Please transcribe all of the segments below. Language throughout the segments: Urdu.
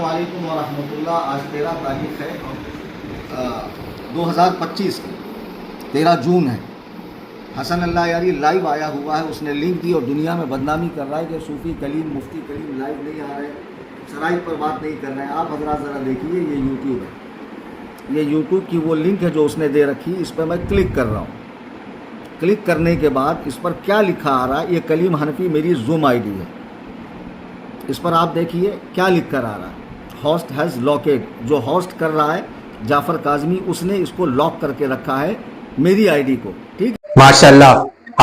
وعلیکم ورحمۃ اللہ۔ آج 13 تاریخ ہے 2025 کی 13 جون ہے۔ حسن اللہ یاری لائیو آیا ہوا ہے، اس نے لنک دی اور دنیا میں بدنامی کر رہا ہے کہ صوفی کلیم مفتی کلیم لائیو نہیں آ رہے، شرائط پر بات نہیں کر رہے ہیں۔ آپ حضرات ذرا دیکھیے، یہ یوٹیوب ہے، یہ یوٹیوب کی وہ لنک ہے جو اس نے دے رکھی، اس پہ میں کلک کر رہا ہوں۔ کلک کرنے کے بعد اس پر کیا لکھا آ رہا ہے، یہ کلیم حنفی میری زوم آئی ڈی ہے، اس پر آپ دیکھیے کیا لکھ کر آ رہا ہے، ہوسٹ ہیز لاکڈ۔ جو ہوسٹ کر رہا ہے جعفر کاظمی، اس نے اس کو لاک کر کے رکھا ہے میری آئی ڈی کو، ٹھیک۔ ماشاءاللہ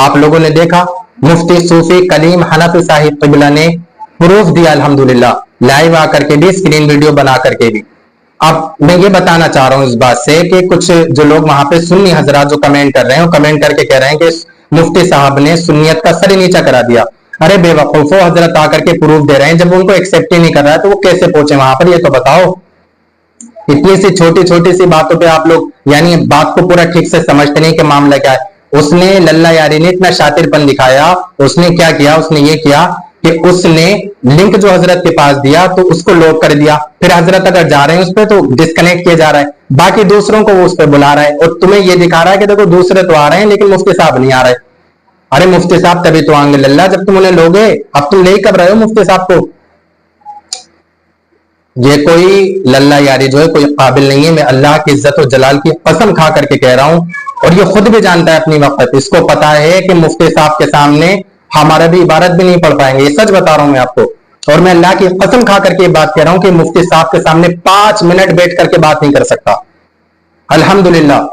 آپ لوگوں نے دیکھا، مفتی صوفی کلیم حنفی صاحب قبلہ نے پروف دیا الحمدللہ، لائیو آ کر کے بھی، اسکرین ویڈیو بنا کر کے بھی۔ اب میں یہ بتانا چاہ رہا ہوں اس بات سے کہ کچھ جو لوگ وہاں پہ سنی حضرات جو کمنٹ کر رہے ہیں، وہ کمنٹ کر کے کہہ رہے ہیں کہ مفتی صاحب نے سنیت کا سر ہی نیچا کرا دیا۔ ارے بے وقوفو، حضرت آ کر کے پروف دے رہے ہیں، جب ان کو ایکسیپٹ ہی نہیں کر رہا ہے تو وہ کیسے پہنچے وہاں پر، یہ تو بتاؤ۔ اتنی سی چھوٹی چھوٹی سی باتوں پہ آپ لوگ یعنی بات کو پورا ٹھیک سے سمجھتے نہیں کہ معاملہ کیا ہے۔ اس نے للہ یاری نے اتنا شاطر پن دکھایا، اس نے کیا کیا، اس نے یہ کیا کہ اس نے لنک جو حضرت کے پاس دیا تو اس کو لوک کر دیا، پھر حضرت اگر جا رہے ہیں اس پہ تو ڈسکنیکٹ کیا جا رہا ہے، باقی دوسروں کو وہ اس پہ بلا رہا ہے، اور تمہیں یہ دکھا رہا ہے کہ دیکھو دوسرے تو آ رہے ہیں لیکن مفتی صاحب نہیں آ رہے۔ ارے مفتی صاحب تبھی تو آئیں گے للہ جب تم انہیں لوگے، اب تم لے کب رہے ہو مفتی صاحب کو؟ یہ کوئی للہ یاری جو ہے کوئی قابل نہیں ہے، میں اللہ کی عزت و جلال کی قسم کھا کر کے کہہ رہا ہوں، اور یہ خود بھی جانتا ہے اپنی وقت، اس کو پتا ہے کہ مفتی صاحب کے سامنے ہمارا بھی عبارت بھی نہیں پڑھ پائیں گے، یہ سچ بتا رہا ہوں میں آپ کو، اور میں اللہ کی قسم کھا کر کے یہ بات کہہ رہا ہوں کہ مفتی صاحب کے سامنے 5 منٹ بیٹھ کر کے بات نہیں کر سکتا۔ الحمدللہ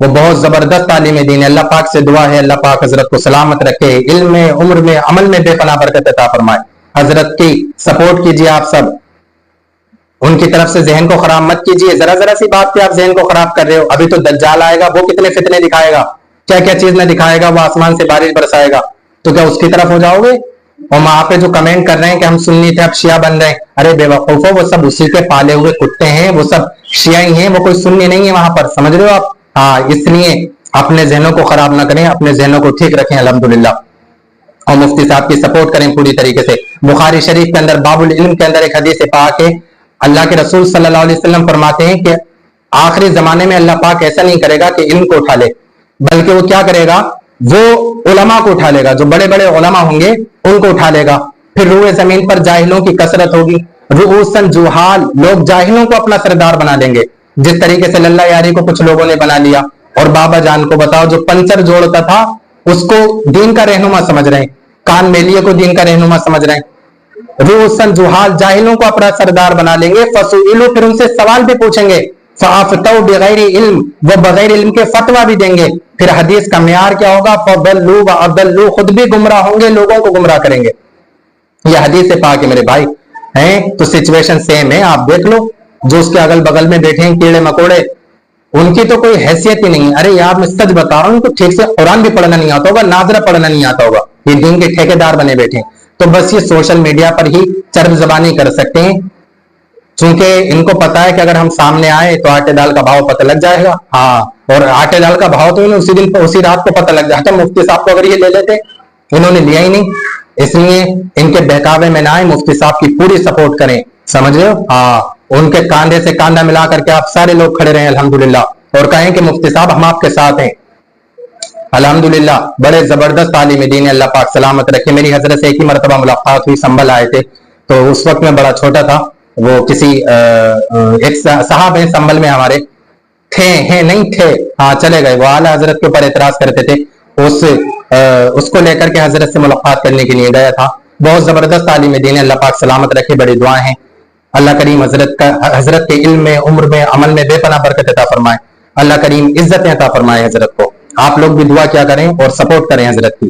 وہ بہت زبردست تعلیم دین ہے، اللہ پاک سے دعا ہے اللہ پاک حضرت کو سلامت رکھے، علم میں، عمر میں، عمل میں بے پناہ برکت عطا فرمائے۔ حضرت کی سپورٹ کیجیے آپ سب، ان کی طرف سے ذہن کو خراب مت کیجیے، ذرا ذرا سی بات پہ آپ ذہن کو خراب کر رہے ہو۔ ابھی تو دجال آئے گا، وہ کتنے فتنے دکھائے گا، کیا کیا چیز نہ دکھائے گا، وہ آسمان سے بارش برسائے گا، تو کیا اس کی طرف ہو جاؤ گے؟ اور وہاں پہ جو کمنٹ کر رہے ہیں کہ ہم سنی تھے اب شیعہ بن رہے ہیں، ارے بے وقوفو، وہ سب اسی کے پالے ہوئے کتے ہیں، وہ سب شیعہ ہی ہیں، وہ کوئی سنی نہیں ہے وہاں پر، سمجھ رہے ہو آپ؟ ہاں، اس لیے اپنے ذہنوں کو خراب نہ کریں، اپنے ذہنوں کو ٹھیک رکھیں الحمدللہ، اور مفتی صاحب کی سپورٹ کریں پوری طریقے سے۔ بخاری شریف کے اندر باب العلم کے اندر ایک حدیث پاک ہے، اللہ کے رسول صلی اللہ علیہ وسلم فرماتے ہیں کہ آخری زمانے میں اللہ پاک ایسا نہیں کرے گا کہ علم کو اٹھا لے، بلکہ وہ کیا کرے گا، وہ علماء کو اٹھا لے گا، جو بڑے بڑے علماء ہوں گے ان کو اٹھا لے گا، پھر روئے زمین پر جاہلوں کی کثرت ہوگی، رؤوساً جہال، لوگ جاہلوں کو اپنا سردار بنا دیں گے، جس طریقے سے للہ یاری کو کچھ لوگوں نے بنا لیا، اور بابا جان کو بتاؤ جو پنچر جوڑتا تھا اس کو دین کا رہنما سمجھ رہے ہیں، کان میلیے کو دین کا رہنما سمجھ رہے ہیں، رؤوساً جہال، جاہلوں کو اپنا سردار بنا لیں گے، فسئلوا، پھر ان سے سوال بھی پوچھیں گے، فافتوا بغیر علم، وہ بغیر علم کے فتویٰ بھی دیں گے، پھر حدیث کا معیار کیا ہوگا، فضلوا واضلوا، خود بھی گمراہ ہوں گے، لوگوں کو گمراہ کریں گے۔ یہ حدیث پاک ہے میرے بھائی، ہیں تو سچویشن سیم ہے، آپ دیکھ لو، جو اس کے اگل بغل میں بیٹھے ہیں کیڑے مکوڑے، ان کی تو کوئی حیثیت ہی نہیں ہے۔ ارے یار میں سچ بتا رہا ہوں، ان کو ٹھیک سے قرآن بھی پڑھنا نہیں آتا ہوگا، ناظرہ پڑھنا نہیں آتا ہوگا، یہ دین کے ٹھیکیدار بنے بیٹھے ہیں، تو بس یہ سوشل میڈیا پر ہی چرب زبانی کر سکتے ہیں، چونکہ ان کو پتا ہے کہ اگر ہم سامنے آئے تو آٹے دال کا بھاؤ پتہ لگ جائے گا، ہاں، اور آٹے دال کا بھاؤ تو انہیں اسی دن اسی رات کو پتہ لگ جاتا، مفتی صاحب کو اگر یہ لے لیتے، انہوں نے لیا ہی نہیں، اس لیے ان کے بہکاوے میں نہ آئے، مفتی صاحب کی پوری سپورٹ کریں، سمجھ رہے ہو؟ ہاں، ان کے کاندھے سے کاندھا ملا کر کے آپ سارے لوگ کھڑے رہیں الحمدللہ، اور کہیں کہ مفتی صاحب ہم آپ کے ساتھ ہیں الحمدللہ۔ بڑے زبردست عالم دین، اللہ پاک سلامت رکھے۔ میری حضرت سے ایک ہی مرتبہ ملاقات ہوئی، سنبھل آئے تھے، تو اس وقت میں بڑا چھوٹا تھا، وہ کسی ایک صاحب ہیں سنبھل میں ہمارے، نہیں تھے، ہاں چلے گئے، وہ اعلیٰ حضرت کے اوپر اعتراض کرتے تھے، اس کو لے کر کے حضرت سے ملاقات کرنے کے لیے گیا تھا۔ بہت زبردست عالم دین، اللہ پاک سلامت رکھے، بڑی دعائیں ہیں، اللہ کریم حضرت کے علم میں، عمر میں، عمل میں بے پناہ برکت عطا فرمائے، اللہ کریم عزت عطا فرمائے حضرت کو۔ آپ لوگ بھی دعا کیا کریں اور سپورٹ کریں حضرت کی۔